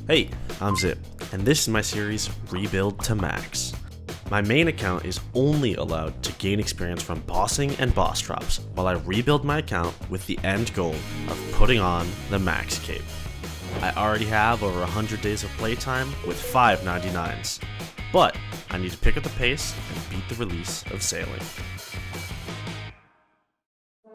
Hey, I'm Zip, and this is my series, Rebuild to Max. My main account is only allowed to gain experience from bossing and boss drops, while I rebuild my account with the end goal of putting on the max cape. I already have over 100 days of playtime with 5 99s, but I need to pick up the pace and beat the release of sailing.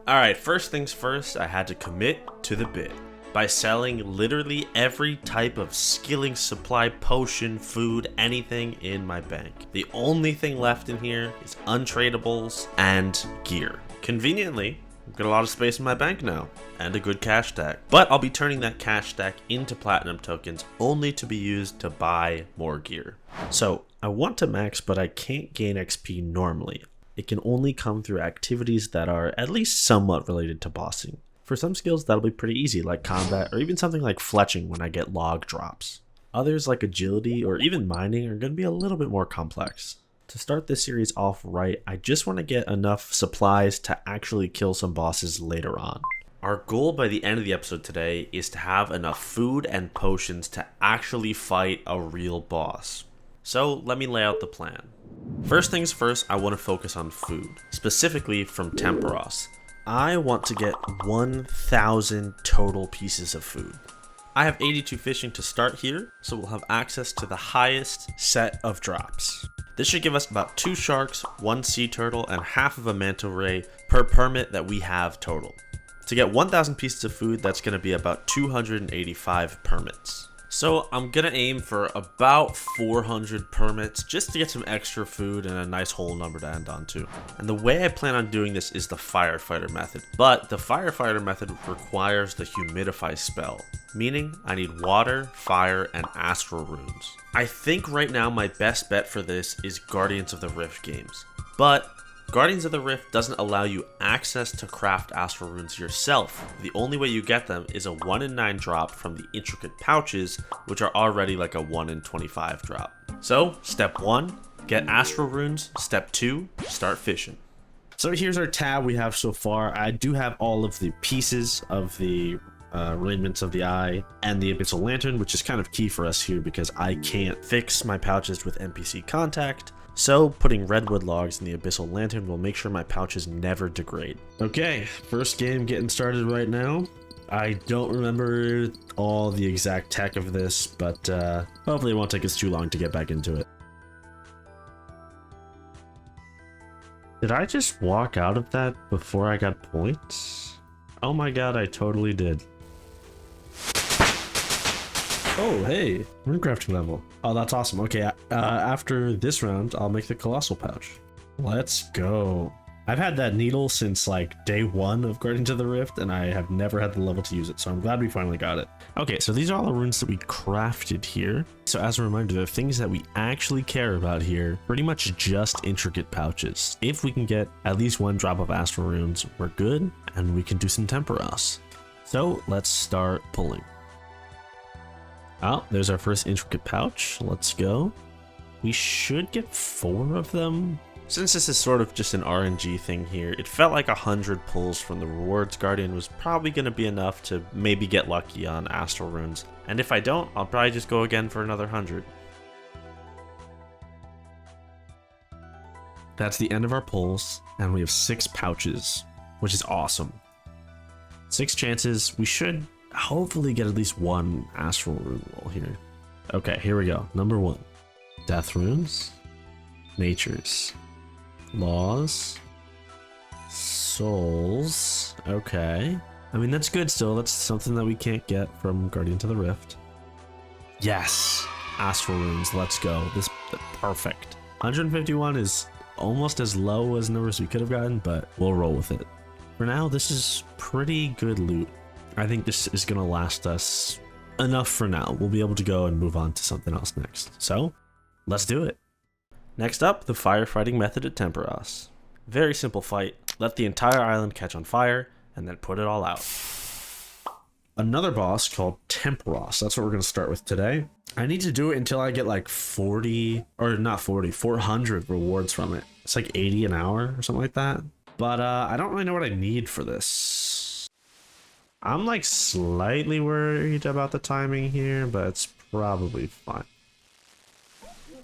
Alright, first things first, I had to commit to the bit by selling literally every type of skilling supply, potion, food, anything in my bank. The only thing left in here is untradables and gear. Conveniently, I've got a lot of space in my bank now, and a good cash stack. But I'll be turning that cash stack into platinum tokens only to be used to buy more gear. So I want to max, but I can't gain XP normally. It can only come through activities that are at least somewhat related to bossing. For some skills, that'll be pretty easy, like combat, or even something like fletching when I get log drops. Others, like agility or even mining, are going to be a little bit more complex. To start this series off right, I just want to get enough supplies to actually kill some bosses later on. Our goal by the end of the episode today is to have enough food and potions to actually fight a real boss. So let me lay out the plan. First things first, I want to focus on food, specifically from tempoross. I want to get 1,000 total pieces of food. I have 82 fishing to start here, so we'll have access to the highest set of drops. This should give us about 2 sharks, 1 sea turtle, and half of a manta ray per permit that we have total. To get 1,000 pieces of food, that's going to be about 285 permits. So I'm going to aim for about 400 permits just to get some extra food and a nice whole number to end on too. And the way I plan on doing this is the firefighter method. But the firefighter method requires the humidify spell, meaning I need water, fire, and astral runes. I think right now my best bet for this is Guardians of the Rift games. But Guardians of the Rift doesn't allow you access to craft astral runes yourself. The only way you get them is a 1 in 9 drop from the intricate pouches, which are already like a 1 in 25 drop. So, step 1, get astral runes. Step 2, start fishing. So here's our tab we have so far. I do have all of the pieces of the raiments of the eye and the abyssal lantern, which is kind of key for us here because I can't fix my pouches with NPC contact. So putting redwood logs in the abyssal lantern will make sure my pouches never degrade. Okay, first game getting started right now. I don't remember all the exact tech of this, but hopefully it won't take us too long to get back into it. Did I just walk out of that before I got points? Oh my god, I totally did. Oh, hey, runecrafting level. Oh, that's awesome. Okay, after this round, I'll make the colossal pouch. Let's go. I've had that needle since like day 1 of Guardians of the Rift, and I have never had the level to use it, so I'm glad we finally got it. Okay, so these are all the runes that we crafted here. So as a reminder, the things that we actually care about here, pretty much just intricate pouches. If we can get at least 1 drop of astral runes, we're good, and we can do some tempoross. So let's start pulling. Oh, there's our first intricate pouch. Let's go. We should get 4 of them. Since this is sort of just an RNG thing here, it felt like 100 pulls from the rewards guardian was probably going to be enough to maybe get lucky on astral runes. And if I don't, I'll probably just go again for another 100. That's the end of our pulls, and we have 6 pouches, which is awesome. 6 chances. We should hopefully get at least 1 astral rune roll here. Okay, here we go. Number 1. Death runes. Natures. Laws. Souls. Okay. I mean, that's good still. That's something that we can't get from Guardians of the Rift. Yes! Astral runes. Let's go. This perfect. 151 is almost as low as numbers we could have gotten, but we'll roll with it. For now, this is pretty good loot. I think this is going to last us enough for now. We'll be able to go and move on to something else next. So, let's do it. Next up, the firefighting method at Tempoross. Very simple fight. Let the entire island catch on fire, and then put it all out. Another boss called Tempoross. That's what we're going to start with today. I need to do it until I get like 400 rewards from it. It's like 80 an hour or something like that. But I don't really know what I need for this. I'm like slightly worried about the timing here, but it's probably fine.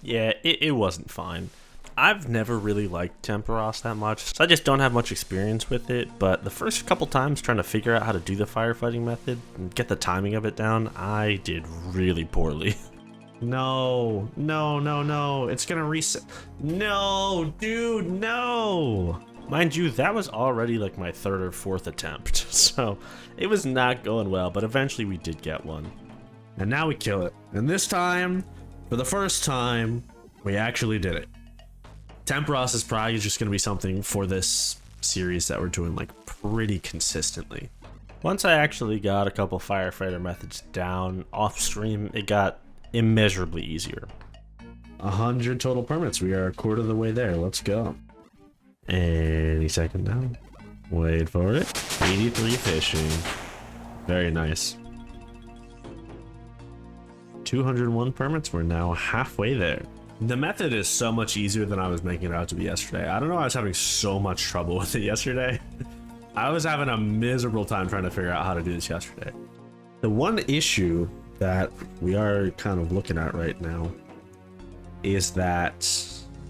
Yeah, it wasn't fine. I've never really liked tempoross that much, so I just don't have much experience with it, but the first couple times trying to figure out how to do the firefighting method and get the timing of it down, I did really poorly. No, it's gonna reset. No, dude, no! Mind you, that was already like my third or fourth attempt, so it was not going well, but eventually we did get one. And now we kill it. And this time, for the first time, we actually did it. Tempoross is probably just gonna be something for this series that we're doing like pretty consistently. Once I actually got a couple firefighter methods down off stream, it got immeasurably easier. 100 total permits. We are a quarter of the way there. Let's go. Any second now. Wait for it. 83 fishing. Very nice. 201 permits. We're now halfway there. The method is so much easier than I was making it out to be yesterday. I don't know, I was having so much trouble with it yesterday. I was having a miserable time trying to figure out how to do this yesterday. The one issue that we are kind of looking at right now is that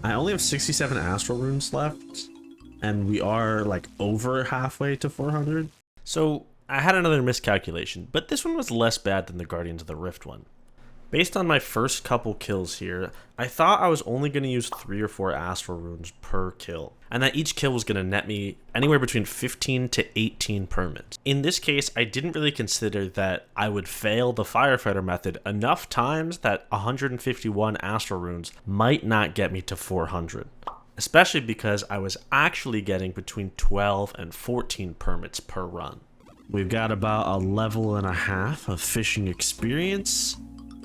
I only have 67 astral runes left, and we are like over halfway to 400. So I had another miscalculation, but this one was less bad than the Guardians of the Rift one. Based on my first couple kills here, I thought I was only going to use 3 or 4 astral runes per kill, and that each kill was going to net me anywhere between 15 to 18 permits. In this case, I didn't really consider that I would fail the firefighter method enough times that 151 astral runes might not get me to 400. Especially because I was actually getting between 12 and 14 permits per run. We've got about a level and a half of fishing experience.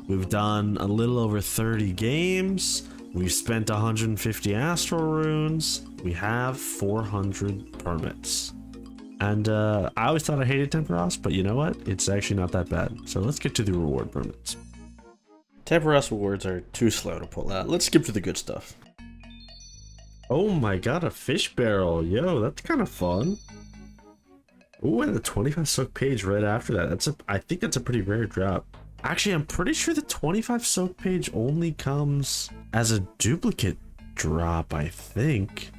We've done a little over 30 games. We've spent 150 astral runes. We have 400 permits. And I always thought I hated tempoross, but you know what? It's actually not that bad. So let's get to the reward permits. Tempoross rewards are too slow to pull out. Let's skip to the good stuff. Oh my god, a fish barrel. Yo, that's kind of fun. Ooh, and the 25 soak page right after that. I think that's a pretty rare drop. Actually, I'm pretty sure the 25 soak page only comes as a duplicate drop, I think.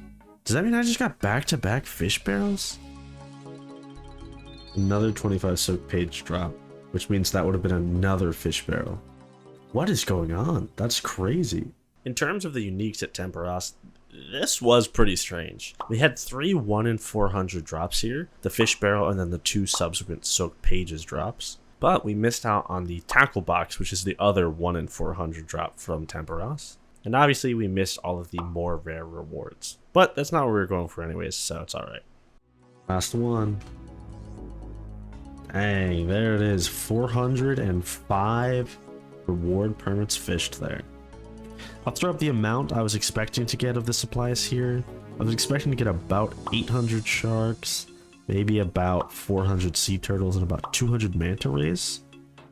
Does that mean I just got back-to-back fish barrels? Another 25 soak page drop, which means that would have been another fish barrel. What is going on? That's crazy. In terms of the uniques at tempoross, this was pretty strange. We had 3 1 in 400 drops here, the fish barrel and then the 2 subsequent soak pages drops. But we missed out on the tackle box, which is the other 1 in 400 drop from tempoross. And obviously we missed all of the more rare rewards. But that's not what we were going for anyways, so it's alright. Last one. Dang, there it is. 405 reward permits fished there. I'll throw up the amount I was expecting to get of the supplies here. I was expecting to get about 800 sharks, maybe about 400 sea turtles, and about 200 manta rays.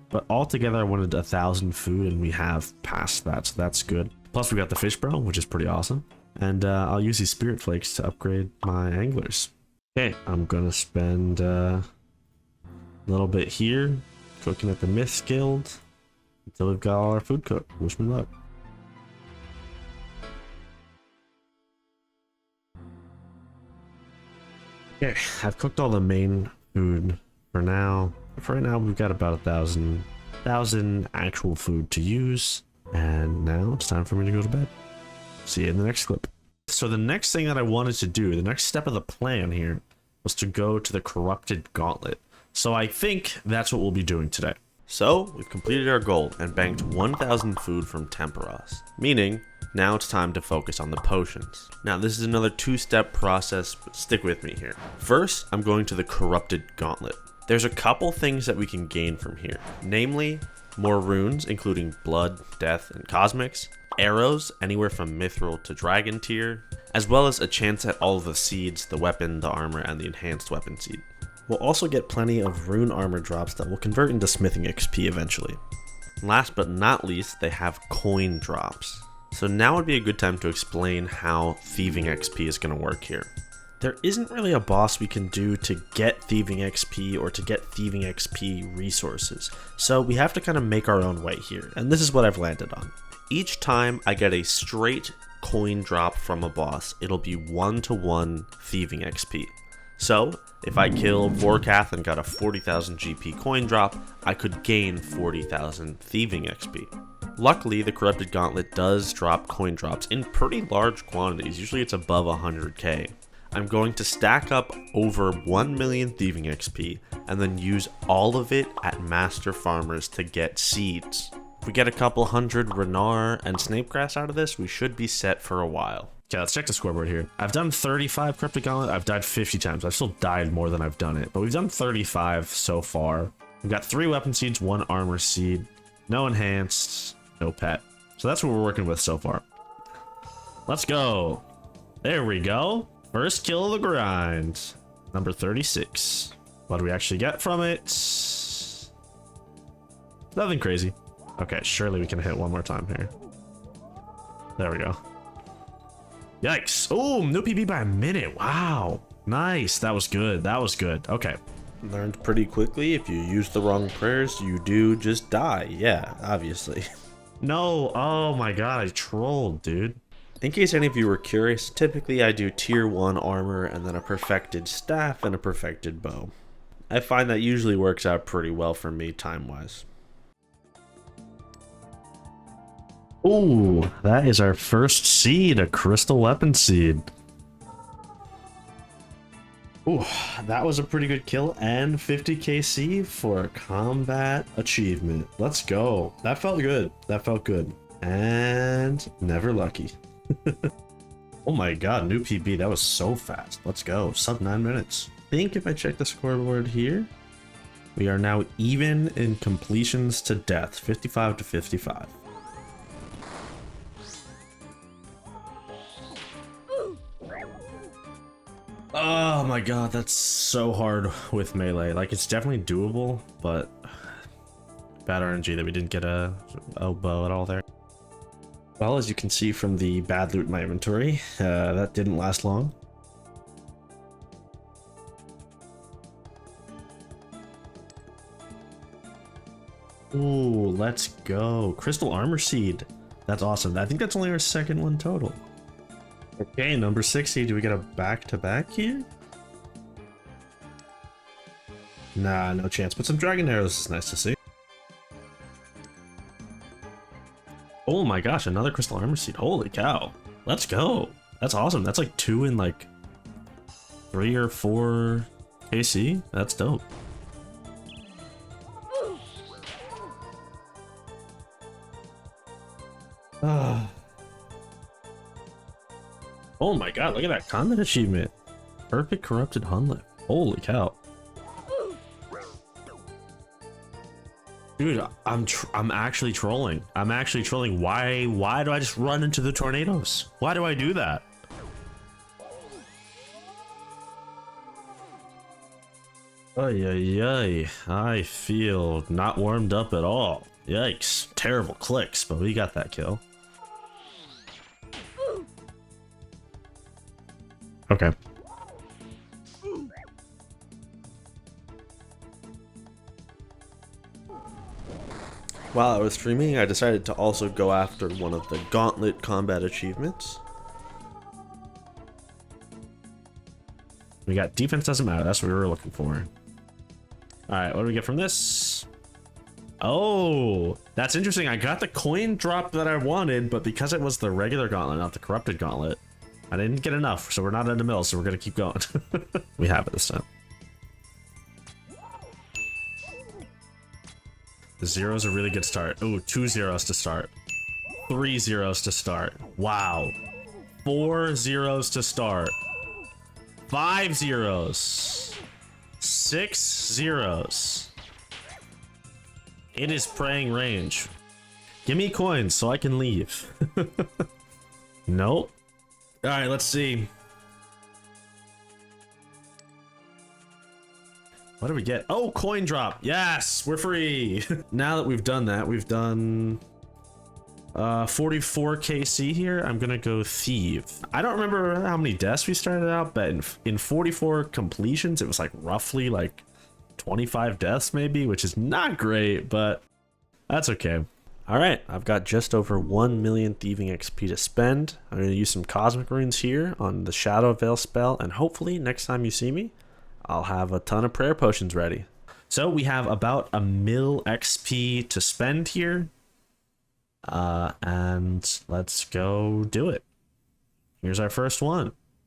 But altogether I wanted 1,000 food, and we have passed that, so that's good. Plus we got the fish barrel, which is pretty awesome. And I'll use these spirit flakes to upgrade my anglers. Okay, I'm gonna spend a little bit here, cooking at the Myths Guild, until we've got all our food cooked. Wish me luck. Okay, I've cooked all the main food for now. For right now, we've got about 1,000 actual food to use. And now it's time for me to go to bed. See you in the next clip. So the next thing that I wanted to do, the next step of the plan here, was to go to the corrupted gauntlet. So I think that's what we'll be doing today. So we've completed our goal and banked 1,000 food from tempoross, meaning now it's time to focus on the potions. Now this is another 2-step process, but stick with me here. First, I'm going to the corrupted gauntlet. There's a couple things that we can gain from here, namely more runes, including blood, death, and cosmics, arrows anywhere from mithril to dragon tier, as well as a chance at all of the seeds, the weapon, the armor, and the enhanced weapon seed. We'll also get plenty of rune armor drops that will convert into smithing XP eventually. Last but not least, they have coin drops. So now would be a good time to explain how thieving XP is going to work here. There isn't really a boss we can do to get thieving XP or to get thieving XP resources, so we have to kind of make our own way here, and this is what I've landed on. Each time I get a straight coin drop from a boss, it'll be 1-to-1 thieving XP. So, if I kill Vorkath and got a 40,000 GP coin drop, I could gain 40,000 thieving XP. Luckily, the Corrupted Gauntlet does drop coin drops in pretty large quantities, usually it's above 100k. I'm going to stack up over 1 million thieving XP and then use all of it at Master Farmers to get seeds. If we get a couple hundred Renar and Snapegrass out of this, we should be set for a while. Okay, let's check the scoreboard here. I've done 35 Corrupted Gauntlet. I've died 50 times. I've still died more than I've done it, but we've done 35 so far. We've got 3 weapon seeds, 1 armor seed, no enhanced, no pet. So that's what we're working with so far. Let's go. There we go. First kill of the grind. Number 36. What do we actually get from it? Nothing crazy. Okay, surely we can hit one more time here. There we go. Yikes. Oh, no PB by a minute. Wow. Nice. That was good. That was good. Okay. Learned pretty quickly. If you use the wrong prayers, you do just die. Yeah, obviously. No. Oh my god. I trolled, dude. In case any of you were curious, typically I do tier 1 armor and then a perfected staff and a perfected bow. I find that usually works out pretty well for me time-wise. Ooh, that is our first seed, a crystal weapon seed. Ooh, that was a pretty good kill and 50k seed for a combat achievement. Let's go. That felt good. That felt good. And never lucky. Oh my god, new PB, that was so fast. Let's go, sub 9 minutes. I think if I check the scoreboard here, we are now even in completions to death, 55 to 55. Oh my god, that's so hard with melee. Like, it's definitely doable, but bad RNG that we didn't get a bow at all there. Well, as you can see from the bad loot in my inventory, that didn't last long. Ooh, let's go. Crystal Armor Seed. That's awesome. I think that's only our second one total. Okay, number 60. Do we get a back-to-back here? Nah, no chance. But some Dragon Arrows is nice to see. Oh my gosh, another Crystal Armor Seed. Holy cow. Let's go. That's awesome. That's like 2 in like 3 or 4 KC. That's dope. Oh my god, look at that combat achievement. Perfect Corrupted hunllef. Holy cow. Dude, I'm actually trolling. I'm actually trolling. Why do I just run into the tornadoes? Why do I do that? Ay, ay, ay. I feel not warmed up at all. Yikes. Terrible clicks, but we got that kill. Okay. While I was streaming, I decided to also go after one of the Gauntlet combat achievements. We got defense doesn't matter. That's what we were looking for. Alright, what do we get from this? Oh, that's interesting. I got the coin drop that I wanted, but because it was the regular Gauntlet, not the Corrupted Gauntlet, I didn't get enough, so we're not in the middle, so we're going to keep going. We have it this time. The 0 is a really good start. Ooh, 2 zeros to start. 3 zeros to start. Wow. 4 zeros to start. 5 zeros. 6 zeros. It is praying range. Give me coins so I can leave. Nope. Alright, let's see. What do we get? Oh, coin drop. Yes, we're free. Now that we've done that, we've done 44 KC here. I'm gonna go thieve. I don't remember how many deaths we started out, but in 44 completions, it was like roughly like 25 deaths maybe, which is not great, but that's okay. All right, I've got just over 1 million thieving XP to spend. I'm gonna use some cosmic runes here on the Shadow Veil spell, and hopefully next time you see me, I'll have a ton of prayer potions ready. So we have about a mil XP to spend here. And let's go do it. Here's our first one.